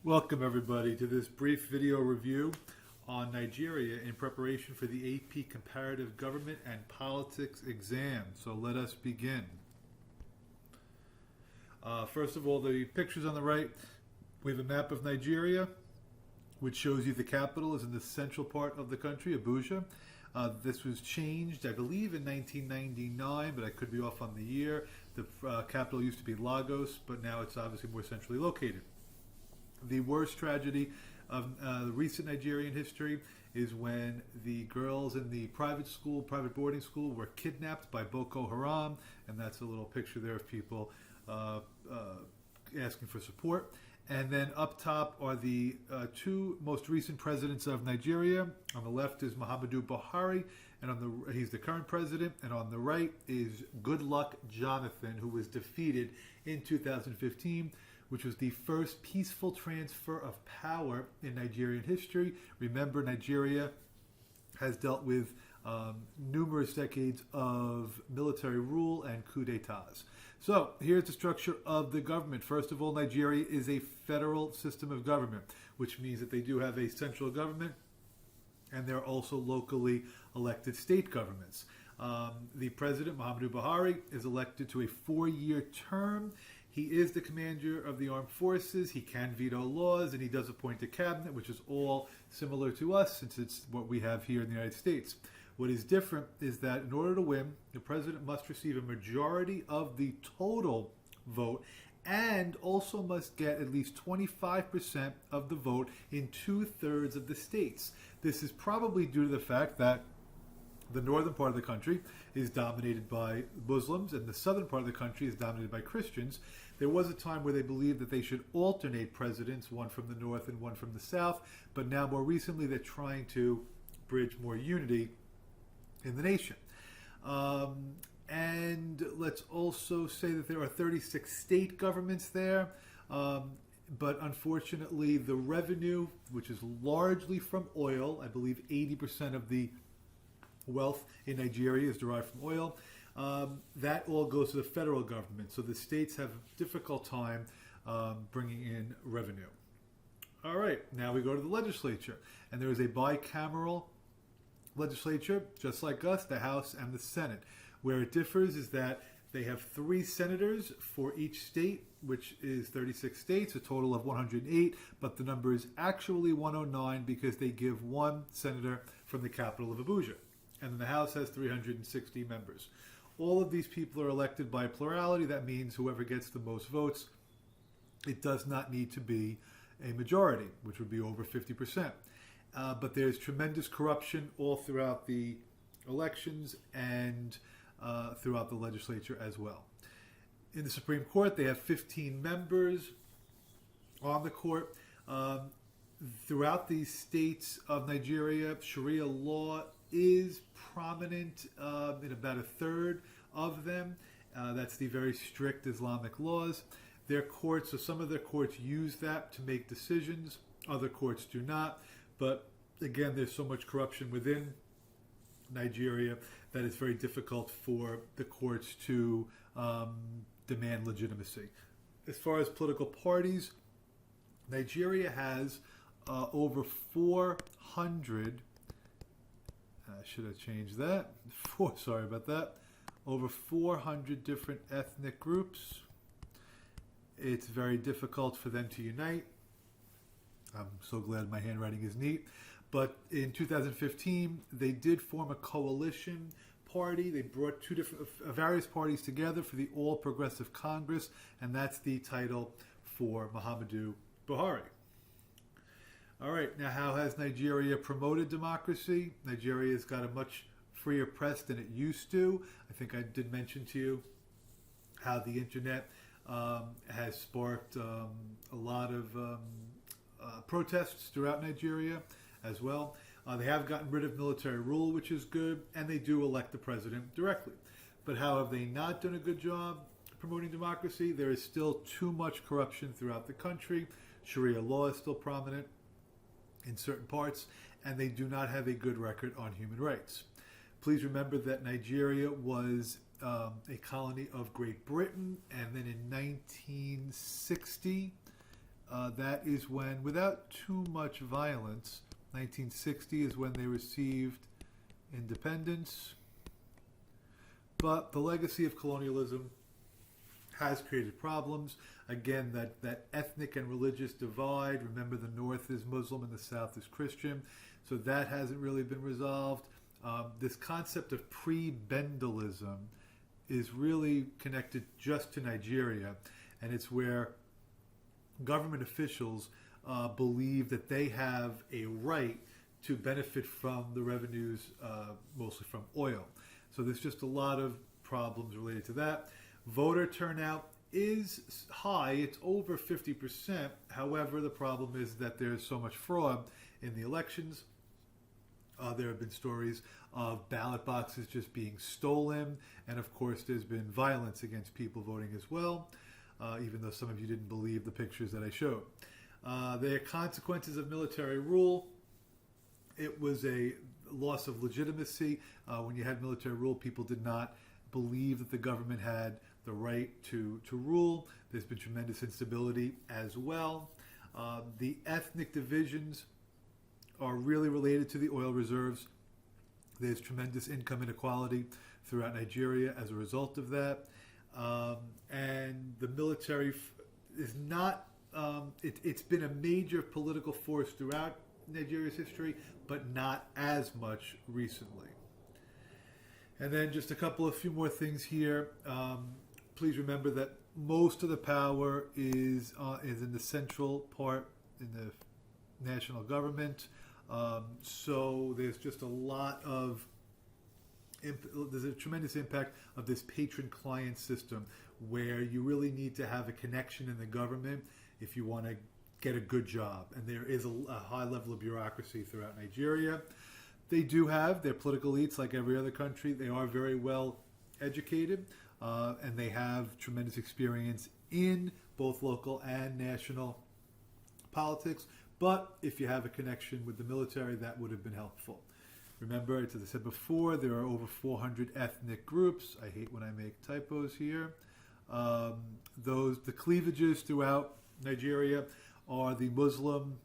Welcome everybody to this brief video review on Nigeria in preparation for the AP Comparative Government and Politics exam. So let us begin. First of all, the pictures on the right, we have a map of Nigeria, which shows you the capital is in the central part of the country, Abuja. This was changed, I believe, in 1999, but I could be off on the year. The capital used to be Lagos, but now it's obviously more centrally located. The worst tragedy of recent Nigerian history is when the girls in the private boarding school, were kidnapped by Boko Haram, and that's a little picture there of people asking for support. And then up top are the two most recent presidents of Nigeria. On the left is Muhammadu Buhari, and he's the current president. And on the right is Goodluck Jonathan, who was defeated in 2015, which was the first peaceful transfer of power in Nigerian history. Remember, Nigeria has dealt with numerous decades of military rule and coups d'etats. So here's the structure of the government. First of all, Nigeria is a federal system of government, which means that they do have a central government, and there are also locally elected state governments. The president, Muhammadu Buhari, is elected to a 4-year term. He is the commander of the armed forces. He can veto laws, and he does appoint a cabinet, which is all similar to us, since it's what we have here in the United States. What is different is that in order to win, the president must receive a majority of the total vote and also must get at least 25% of the vote in 2/3 of the states. This is probably due to the fact that the northern part of the country is dominated by Muslims and the southern part of the country is dominated by Christians. There was a time where they believed that they should alternate presidents, one from the north and one from the south, but now more recently they're trying to bridge more unity in the nation. And let's also say that there are 36 state governments there, but unfortunately the revenue, which is largely from oil, I believe 80% of the wealth in Nigeria is derived from oil, that all goes to the federal government. So the states have a difficult time bringing in revenue. All right, now we go to the legislature. And there is a bicameral legislature, just like us, the House and the Senate. Where it differs is that they have 3 senators for each state, which is 36 states, a total of 108, but the number is actually 109 because they give 1 senator from the capital of Abuja. And then the House has 360 members. All of these people are elected by plurality. That means whoever gets the most votes. It does not need to be a majority, which would be over 50%. But there's tremendous corruption all throughout the elections and throughout the legislature as well. In the Supreme Court, they have 15 members on the court. Throughout the states of Nigeria, Sharia law is prominent in about 1/3 of them. That's the very strict Islamic laws. Their courts, so some of their courts use that to make decisions. Other courts do not. But again, there's so much corruption within Nigeria that it's very difficult for the courts to demand legitimacy. As far as political parties, Nigeria has over 400, I should have changed that, sorry about that, over 400 different ethnic groups. It's very difficult for them to unite. I'm so glad my handwriting is neat. But in 2015, they did form a coalition party. They brought various parties together for the All Progressive Congress, and that's the title for Muhammadu Buhari. All right, now how has Nigeria promoted democracy? Nigeria's got a much freer press than it used to. I think I did mention to you how the internet has sparked a lot of protests throughout Nigeria as well. They have gotten rid of military rule, which is good, and they do elect the president directly. But how have they not done a good job promoting democracy? There is still too much corruption throughout the country. Sharia law is still prominent in certain parts, and they do not have a good record on human rights. Please remember that Nigeria was a colony of Great Britain, and then in 1960, that is when, without too much violence, 1960 is when they received independence. But the legacy of colonialism has created problems. Again, that ethnic and religious divide. Remember, the North is Muslim and the South is Christian. So that hasn't really been resolved. This concept of pre-Bendelism is really connected just to Nigeria. And it's where government officials believe that they have a right to benefit from the revenues, mostly from oil. So there's just a lot of problems related to that. Voter turnout is high. It's over 50%. However, the problem is that there's so much fraud in the elections. There have been stories of ballot boxes just being stolen. And of course, there's been violence against people voting as well, even though some of you didn't believe the pictures that I showed. There are consequences of military rule. It was a loss of legitimacy. When you had military rule, people did not believe that the government had the right to rule. There's been tremendous instability as well. The ethnic divisions are really related to the oil reserves. There's tremendous income inequality throughout Nigeria as a result of that. And the military is not, it's been a major political force throughout Nigeria's history, but not as much recently. And then just a few more things here. Please remember that most of the power is in the central part, in the national government. So there's just a lot of, there's a tremendous impact of this patron-client system where you really need to have a connection in the government if you want to get a good job. And there is a high level of bureaucracy throughout Nigeria. They do have their political elites like every other country. They are very well educated, and they have tremendous experience in both local and national politics. But if you have a connection with the military, that would have been helpful. Remember, as I said before, there are over 400 ethnic groups. I hate when I make typos here. The cleavages throughout Nigeria are the Muslim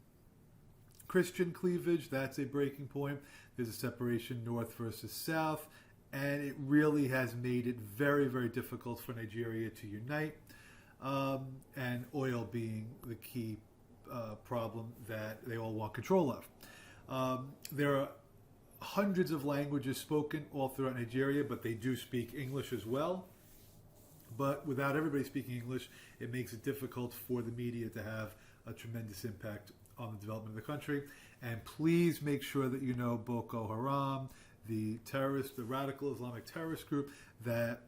Christian cleavage. That's a breaking point. There's a separation north versus south, and it really has made it very, very difficult for Nigeria to unite, and oil being the key problem that they all want control of. There are hundreds of languages spoken all throughout Nigeria, but they do speak English as well. But without everybody speaking English, it makes it difficult for the media to have a tremendous impact on the development of the country. And please make sure that you know Boko Haram, the radical Islamic terrorist group, that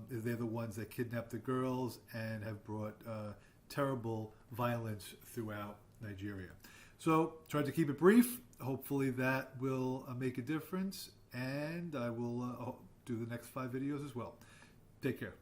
they're the ones that kidnapped the girls and have brought terrible violence throughout Nigeria. So tried to keep it brief. Hopefully that will make a difference, and I will do the next 5 videos as well. Take care.